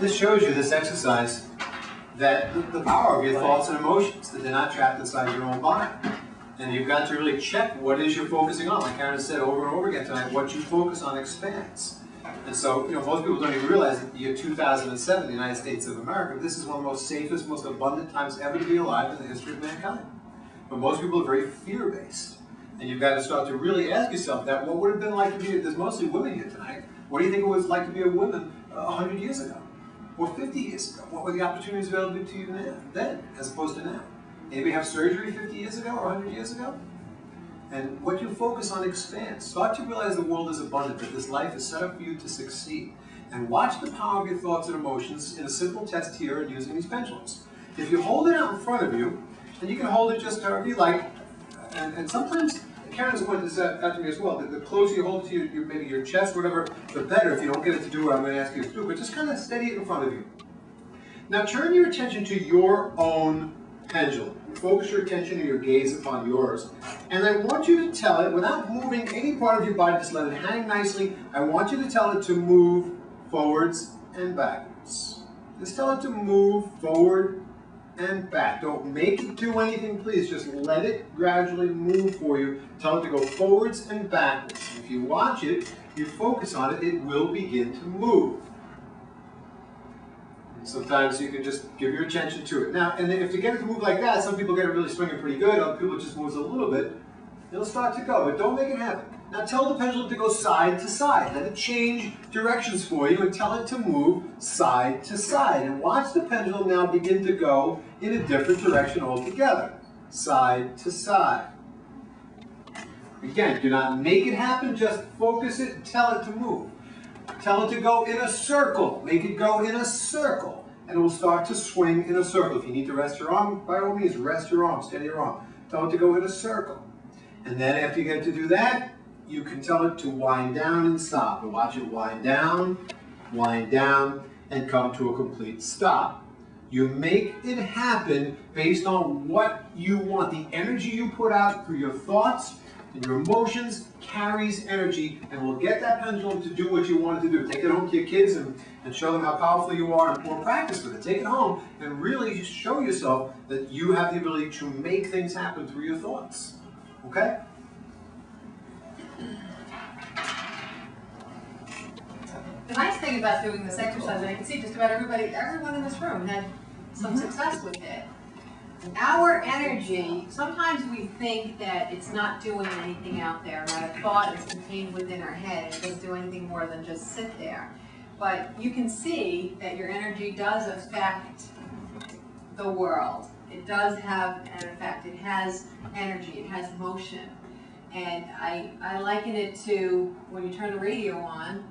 This shows you, this exercise, that the power of your thoughts and emotions, that they're not trapped inside your own body. And you've got to really check what is you're focusing on. Like Karen said over and over again tonight, what you focus on expands. And so, most people don't even realize that the year 2007, the United States of America, this is one of the most safest, most abundant times ever to be alive in the history of mankind. But most people are very fear-based. And you've got to start to really ask yourself that, what would it have been like to be, there's mostly women here tonight, what do you think it was like to be a woman 100 years ago? Or 50 years ago? What were the opportunities available to you then, as opposed to now? Maybe have surgery 50 years ago or 100 years ago? And what you focus on expands. Start to realize the world is abundant, that this life is set up for you to succeed. And watch the power of your thoughts and emotions in a simple test here and using these pendulums. If you hold it out in front of you, and you can hold it just however you like, and sometimes, Karen's pointed this out to me as well, that the closer you hold it to maybe your chest, whatever, the better if you don't get it to do what I'm going to ask you to do, but just kind of steady it in front of you. Now turn your attention to your own pendulum. Focus your attention and your gaze upon yours. And I want you to tell it, without moving any part of your body, just let it hang nicely, I want you to tell it to move forwards and backwards. Just tell it to move forward and back. Don't make it do anything, please. Just let it gradually move for you. Tell it to go forwards and backwards. If you watch it, you focus on it, it will begin to move. Sometimes you can just give your attention to it. Now, and if you get it to move like that, some people get it really swinging pretty good, other people it just moves a little bit, it'll start to go, but don't make it happen. Now tell the pendulum to go side to side. Let it change directions for you and tell it to move side to side. And watch the pendulum now begin to go in a different direction altogether. Side to side. Again, do not make it happen, just focus it and tell it to move. Tell it to go in a circle. Make it go in a circle. And it will start to swing in a circle. If you need to rest your arm, by all means, rest your arm, steady your arm. Tell it to go in a circle. And then after you get it to do that, you can tell it to wind down and stop. And watch it wind down, and come to a complete stop. You make it happen based on what you want. The energy you put out through your thoughts and your emotions carries energy and will get that pendulum to do what you want it to do. Take it home to your kids and show them how powerful you are and practice with it. Take it home and really show yourself that you have the ability to make things happen through your thoughts. Okay? The nice thing about doing this exercise, and I can see just about everyone in this room had some success with it. Our energy, sometimes we think that it's not doing anything out there, that a thought is contained within our head and it doesn't do anything more than just sit there. But you can see that your energy does affect the world. It does have an effect. It has energy. It has motion. And I liken it to when you turn the radio on,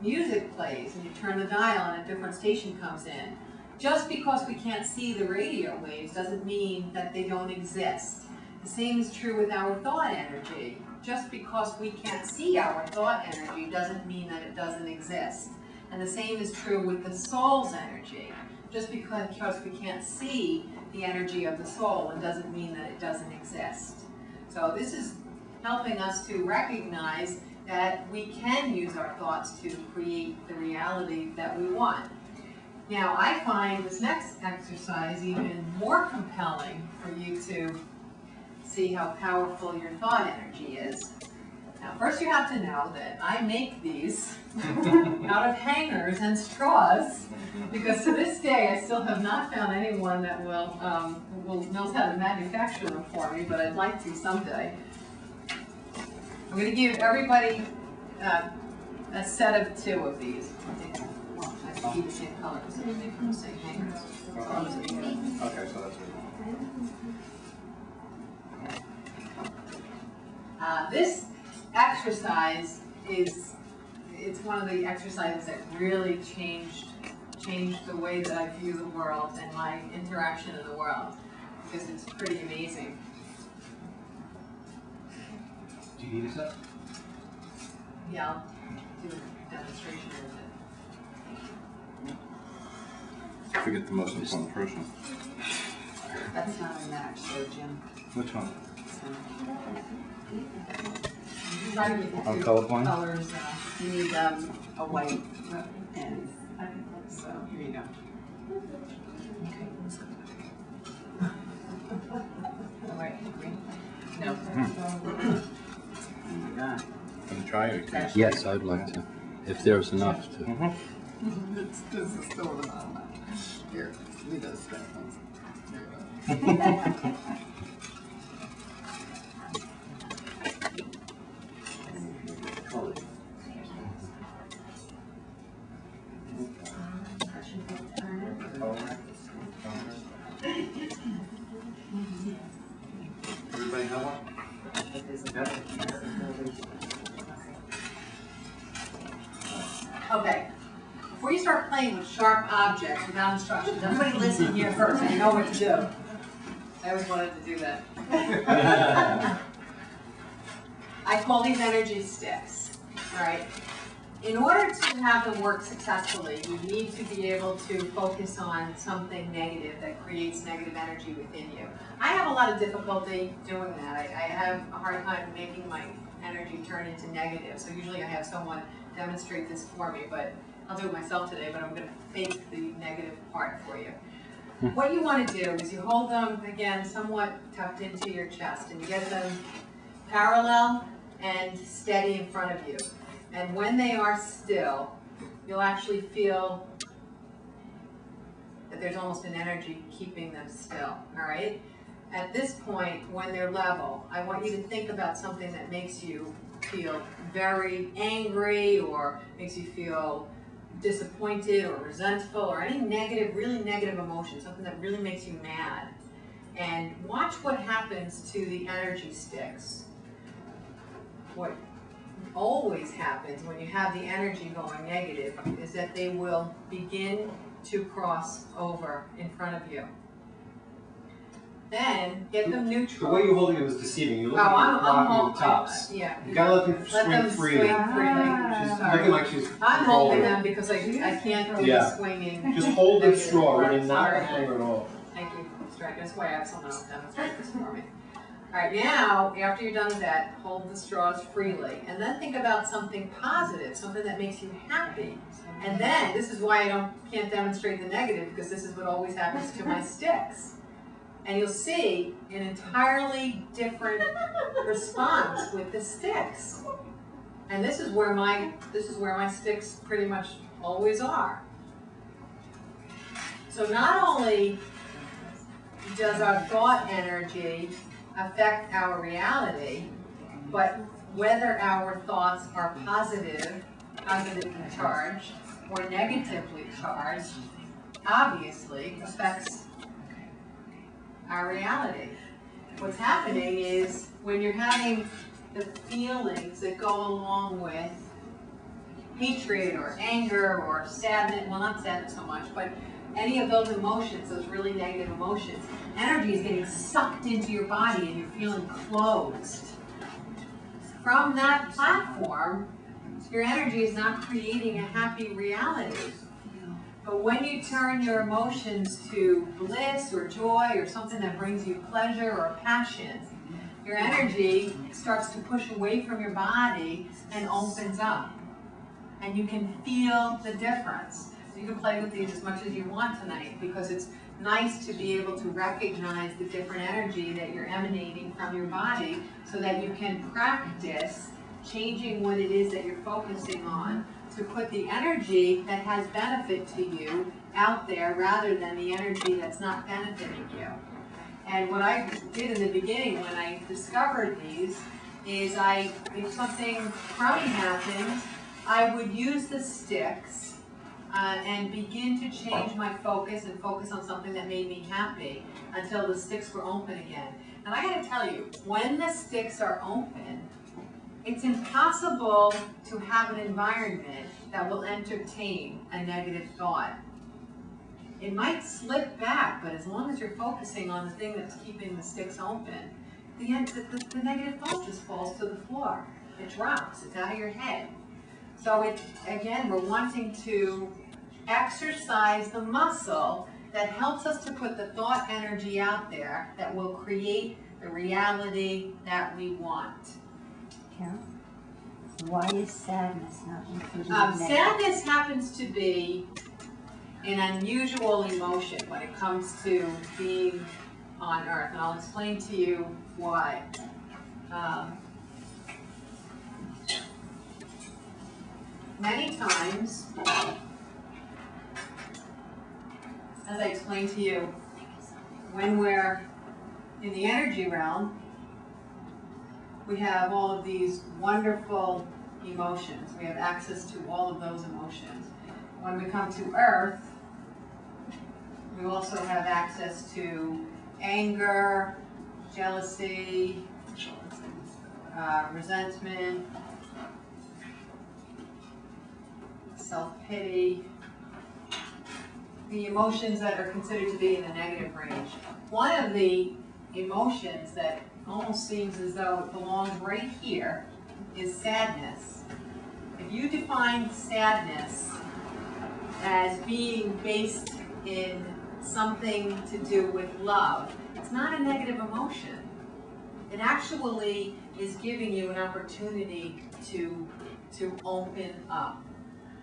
music plays, and you turn the dial and a different station comes in. Just because we can't see the radio waves doesn't mean that they don't exist. The same is true with our thought energy. Just because we can't see our thought energy doesn't mean that it doesn't exist. And the same is true with the soul's energy. Just because we can't see the energy of the soul, it doesn't mean that it doesn't exist. So this is helping us to recognize that we can use our thoughts to create the reality that we want. Now, I find this next exercise even more compelling for you to see how powerful your thought energy is. Now, first you have to know that I make these out of hangers and straws, because to this day I still have not found anyone that knows how to manufacture them for me, but I'd like to someday. I'm going to give everybody a set of 2 of these. I should be the same color because they make from the same hangers. Okay, so that's it. This exercise it's one of the exercises that really changed the way that I view the world and my interaction in the world, because it's pretty amazing. Do you need a set? Yeah, I'll do a demonstration with it. Forget the most important person. That's not a match, though, Jim. Which one? I'm colorblind? Colors, you need a white and so Here you go. Oh, wait, green? No. Can you try it? Yes, I'd like to, if there's enough to. This is still the bottom. Here, leave those stuff. There you go. Everybody have one? Okay, before you start playing with sharp objects without instructions, everybody listen here first, I know what to do. I always wanted to do that. I call these energy sticks, all right? In order to have them work successfully, you need to be able to focus on something negative that creates negative energy within you. I have a lot of difficulty doing that. I have a hard time making my energy turn into negative, so usually I have someone demonstrate this for me, but I'll do it myself today, but I'm going to fake the negative part for you. What you want to do is you hold them, again, somewhat tucked into your chest, and you get them parallel and steady in front of you. And when they are still, you'll actually feel that there's almost an energy keeping them still, all right? At this point, when they're level, I want you to think about something that makes you feel very angry or makes you feel disappointed or resentful or any negative, really negative emotion, something that really makes you mad. And watch what happens to the energy sticks. What always happens when you have the energy going negative is that they will begin to cross over in front of you. Then get them neutral. The way you're holding them is deceiving. You're looking Oh, at the tops. Yeah. You gotta let them swing freely. She's Looking like she's I'm controlling holding it. them because I can't do Yeah. the swinging. Just hold the negative straw, part. really, not the Sorry. hanger at all. Thank you, Striker. That's why I have someone else demonstrate this for me. All right, now, after you're done with that, hold the straws freely. And then think about something positive, something that makes you happy. And then, this is why I can't demonstrate the negative, because this is what always happens to my sticks. And you'll see an entirely different response with the sticks. And this is where my sticks pretty much always are. So not only does our thought energy affect our reality, but whether our thoughts are positively charged, or negatively charged, obviously affects our reality. What's happening is when you're having the feelings that go along with hatred or anger or sadness, well, not sadness so much, but any of those emotions, those really negative emotions, energy is getting sucked into your body and you're feeling closed. From that platform, your energy is not creating a happy reality. But when you turn your emotions to bliss or joy or something that brings you pleasure or passion, your energy starts to push away from your body and opens up. And you can feel the difference. So you can play with these as much as you want tonight, because it's nice to be able to recognize the different energy that you're emanating from your body so that you can practice changing what it is that you're focusing on to put the energy that has benefit to you out there rather than the energy that's not benefiting you. And what I did in the beginning when I discovered these is if something crummy happened, I would use the sticks and begin to change my focus and focus on something that made me happy until the sticks were open again. And I gotta tell you, when the sticks are open, it's impossible to have an environment that will entertain a negative thought. It might slip back, but as long as you're focusing on the thing that's keeping the sticks open, the negative thought just falls to the floor. It drops, it's out of your head. So again, we're wanting to exercise the muscle that helps us to put the thought energy out there that will create the reality that we want. Karen, why is sadness not included in that? Sadness happens to be an unusual emotion when it comes to being on Earth, and I'll explain to you why. Many times, as I explained to you, when we're in the energy realm, we have all of these wonderful emotions. We have access to all of those emotions. When we come to Earth, we also have access to anger, jealousy, resentment, self-pity, the emotions that are considered to be in the negative range. One of the emotions that almost seems as though it belongs right here is sadness. If you define sadness as being based in something to do with love, it's not a negative emotion. It actually is giving you an opportunity to open up.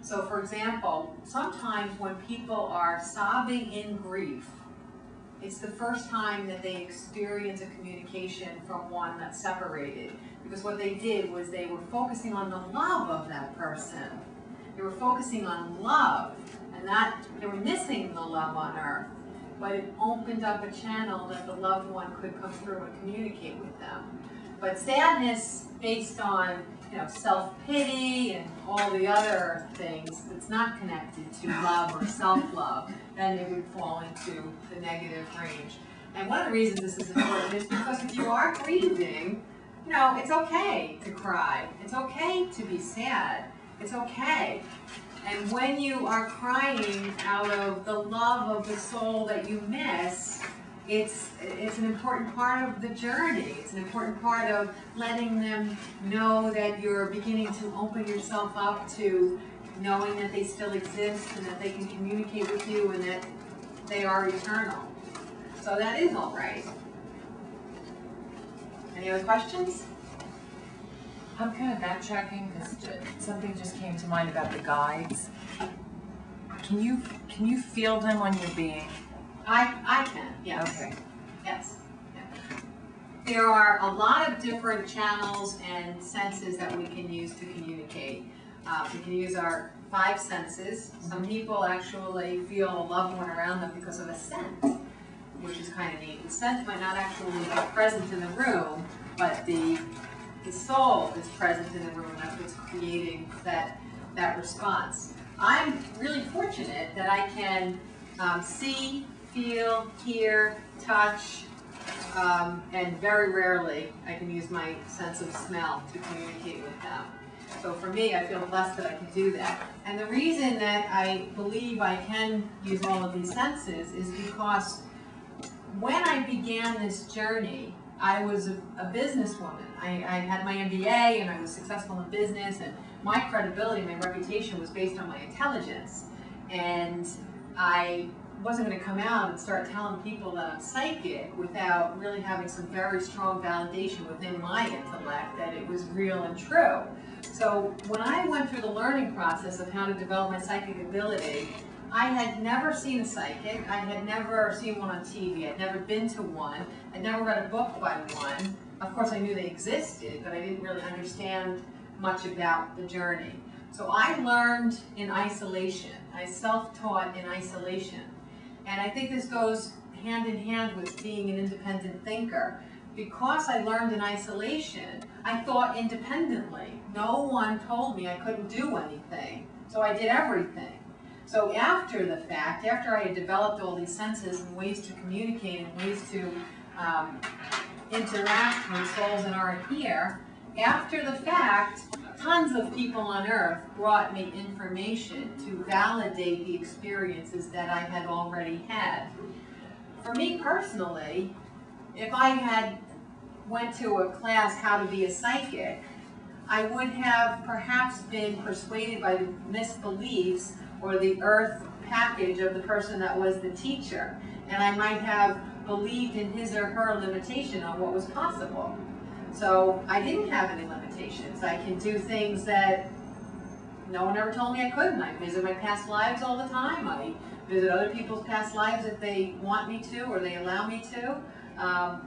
So for example, sometimes when people are sobbing in grief, it's the first time that they experience a communication from one that's separated. Because what they did was they were focusing on the love of that person. They were focusing on love, and that they were missing the love on Earth. But it opened up a channel that the loved one could come through and communicate with them. But sadness based on self-pity and all the other things that's not connected to love or self-love, then it would fall into the negative range. And one of the reasons this is important is because if you are grieving, it's okay to cry. It's okay to be sad. It's okay. And when you are crying out of the love of the soul that you miss, it's an important part of the journey. It's an important part of letting them know that you're beginning to open yourself up to knowing that they still exist and that they can communicate with you and that they are eternal. So that is all right. Any other questions? I'm kind of backtracking because something just came to mind about the guides. Can you feel them when you're being? I can, yes. Okay. Yes. Yeah. There are a lot of different channels and senses that we can use to communicate. We can use our 5 senses. Some people actually feel a loved one around them because of a scent, which is kind of neat. The scent might not actually be present in the room, but the soul is present in the room, and that's what's creating that response. I'm really fortunate that I can see, feel, hear, touch, and very rarely I can use my sense of smell to communicate with them. So for me, I feel blessed that I can do that. And the reason that I believe I can use all of these senses is because when I began this journey, I was a businesswoman. I had my MBA and I was successful in business, and my credibility, my reputation was based on my intelligence. And I wasn't going to come out and start telling people that I'm psychic without really having some very strong validation within my intellect that it was real and true. So when I went through the learning process of how to develop my psychic ability, I had never seen a psychic. I had never seen one on TV. I'd never been to one. I'd never read a book by one. Of course, I knew they existed, but I didn't really understand much about the journey. So I learned in isolation. I self-taught in isolation. And I think this goes hand in hand with being an independent thinker. Because I learned in isolation, I thought independently. No one told me I couldn't do anything. So I did everything. So after the fact, after I had developed all these senses and ways to communicate and ways to interact when souls and are here, after the fact, tons of people on Earth brought me information to validate the experiences that I had already had. For me personally, if I had went to a class how to be a psychic, I would have perhaps been persuaded by the misbeliefs or the Earth package of the person that was the teacher, and I might have believed in his or her limitation on what was possible. So I didn't have any limitations. I can do things that no one ever told me I couldn't. I visit my past lives all the time. I visit other people's past lives if they want me to or they allow me to.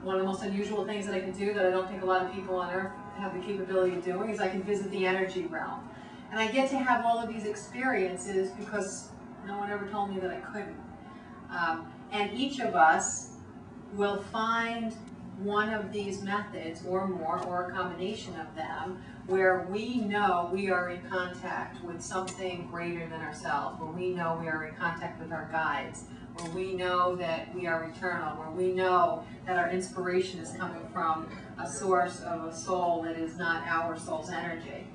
One of the most unusual things that I can do that I don't think a lot of people on earth have the capability of doing is I can visit the energy realm. And I get to have all of these experiences because no one ever told me that I couldn't. And each of us will find one of these methods or more, or a combination of them, where we know we are in contact with something greater than ourselves, where we know we are in contact with our guides, where we know that we are eternal, where we know that our inspiration is coming from a source of a soul that is not our soul's energy.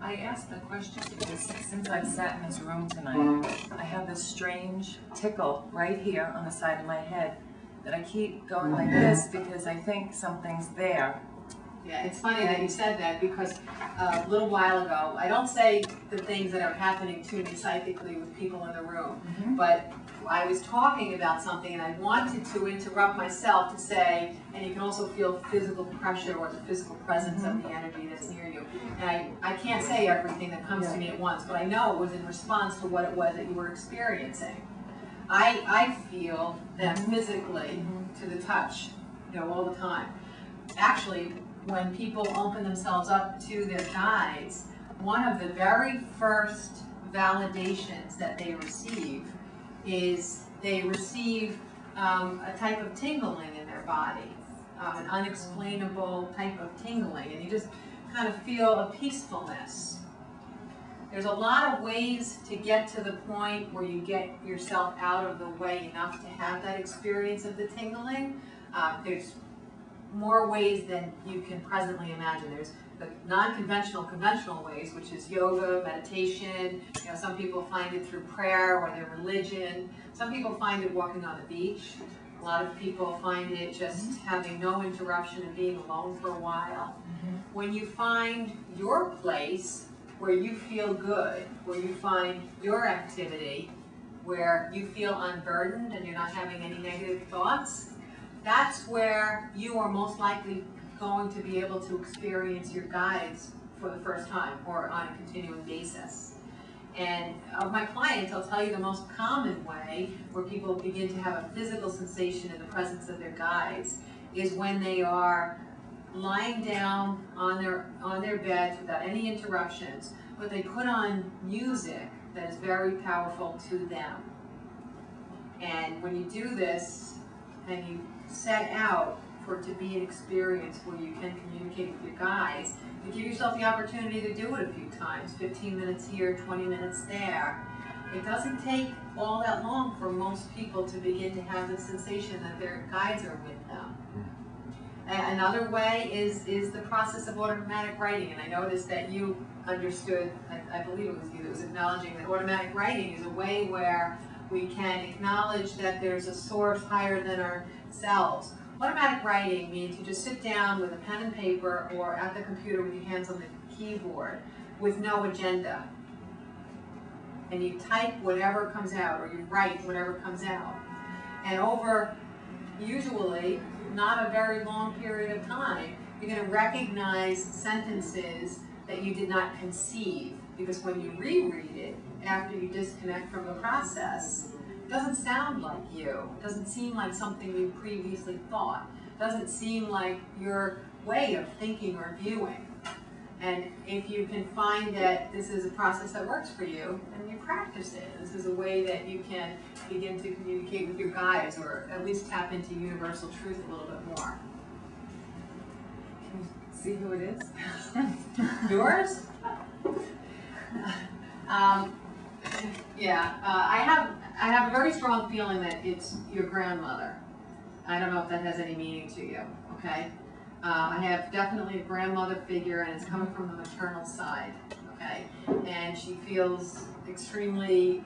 I asked the question because since I've sat in this room tonight, I have this strange tickle right here on the side of my head that I keep going like this because I think something's there. Yeah, it's funny that you said that because a little while ago, I don't say the things that are happening to me psychically with people in the room, but I was talking about something and I wanted to interrupt myself to say, and you can also feel physical pressure or the physical presence of the energy that's near you. And I can't say everything that comes to me at once, but I know it was in response to what it was that you were experiencing. I feel that physically to the touch, all the time. Actually, when people open themselves up to their guides, one of the very first validations that they receive is they receive a type of tingling in their body, an unexplainable type of tingling, and you just kind of feel a peacefulness. There's a lot of ways to get to the point where you get yourself out of the way enough to have that experience of the tingling. There's more ways than you can presently imagine. There's the non-conventional, conventional ways, which is yoga, meditation. Some people find it through prayer or their religion. Some people find it walking on the beach. A lot of people find it just having no interruption and being alone for a while. When you find your place where you feel good, where you find your activity, where you feel unburdened and you're not having any negative thoughts, that's where you are most likely going to be able to experience your guides for the first time or on a continuing basis. And of my clients, I'll tell you the most common way where people begin to have a physical sensation in the presence of their guides is when they are lying down on their beds without any interruptions, but they put on music that is very powerful to them. And when you do this and you set out for it to be an experience where you can communicate with your guides, you give yourself the opportunity to do it a few times, 15 minutes here, 20 minutes there. It doesn't take all that long for most people to begin to have the sensation that their guides are with them. Another way is the process of automatic writing, and I noticed that you understood, I believe it was you that was acknowledging that automatic writing is a way where we can acknowledge that there's a source higher than ourselves. Automatic writing means you just sit down with a pen and paper or at the computer with your hands on the keyboard with no agenda. And you type whatever comes out, or you write whatever comes out. And over, usually, not a very long period of time, you're going to recognize sentences that you did not conceive. Because when you reread it, after you disconnect from the process, it doesn't sound like you. It doesn't seem like something you previously thought. It doesn't seem like your way of thinking or viewing. And if you can find that this is a process that works for you, then you practice it. This is a way that you can begin to communicate with your guides, or at least tap into universal truth a little bit more. Can you see who it is? Yours? I have a very strong feeling that it's your grandmother. I don't know if that has any meaning to you, okay? I have definitely a grandmother figure, and it's coming from the maternal side, okay? And she feels extremely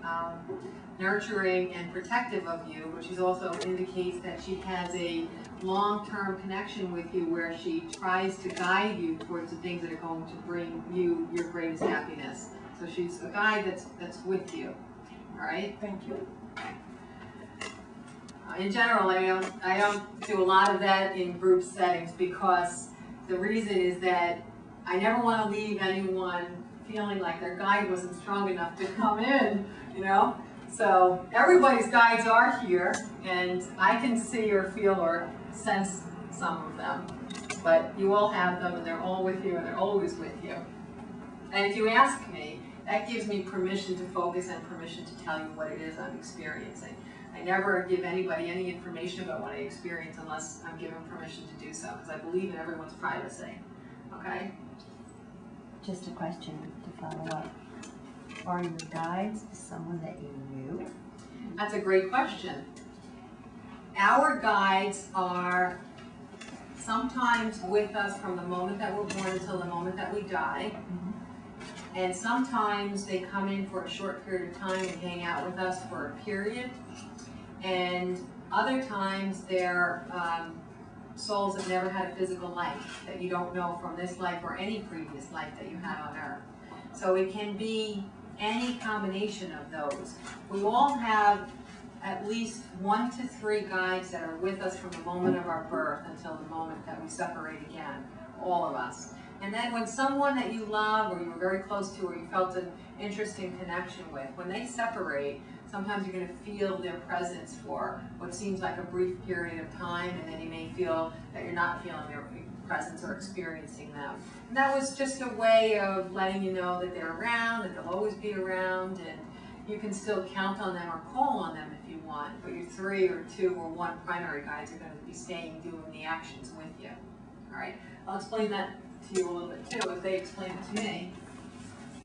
nurturing and protective of you, which also indicates that she has a long-term connection with you where she tries to guide you towards the things that are going to bring you your greatest happiness. So she's a guide that's with you, all right? Thank you. In general, I don't do a lot of that in group settings because the reason is that I never want to leave anyone feeling like their guide wasn't strong enough to come in, you know? So everybody's guides are here, and I can see or feel or sense some of them. But you all have them, and they're all with you, and they're always with you. And if you ask me, that gives me permission to focus and permission to tell you what it is I'm experiencing. I never give anybody any information about what I experience unless I'm given permission to do so, because I believe in everyone's privacy. Okay? Just a question to follow up. Are your guides someone that you knew? That's a great question. Our guides are sometimes with us from the moment that we're born until the moment that we die. And sometimes they come in for a short period of time and hang out with us for a period. And other times they're souls that never had a physical life, that you don't know from this life or any previous life that you had on Earth. So it can be any combination of those. We all have at least 1 to 3 guides that are with us from the moment of our birth until the moment that we separate again, all of us. And then when someone that you love or you were very close to or you felt an interesting connection with, when they separate, sometimes you're going to feel their presence for what seems like a brief period of time, and then you may feel that you're not feeling their presence or experiencing them. And that was just a way of letting you know that they're around, that they'll always be around, and you can still count on them or call on them if you want, but your 3 or 2 or 1 primary guides are going to be staying doing the actions with you. All right, I'll explain that to you a little bit too, if they explain it to me.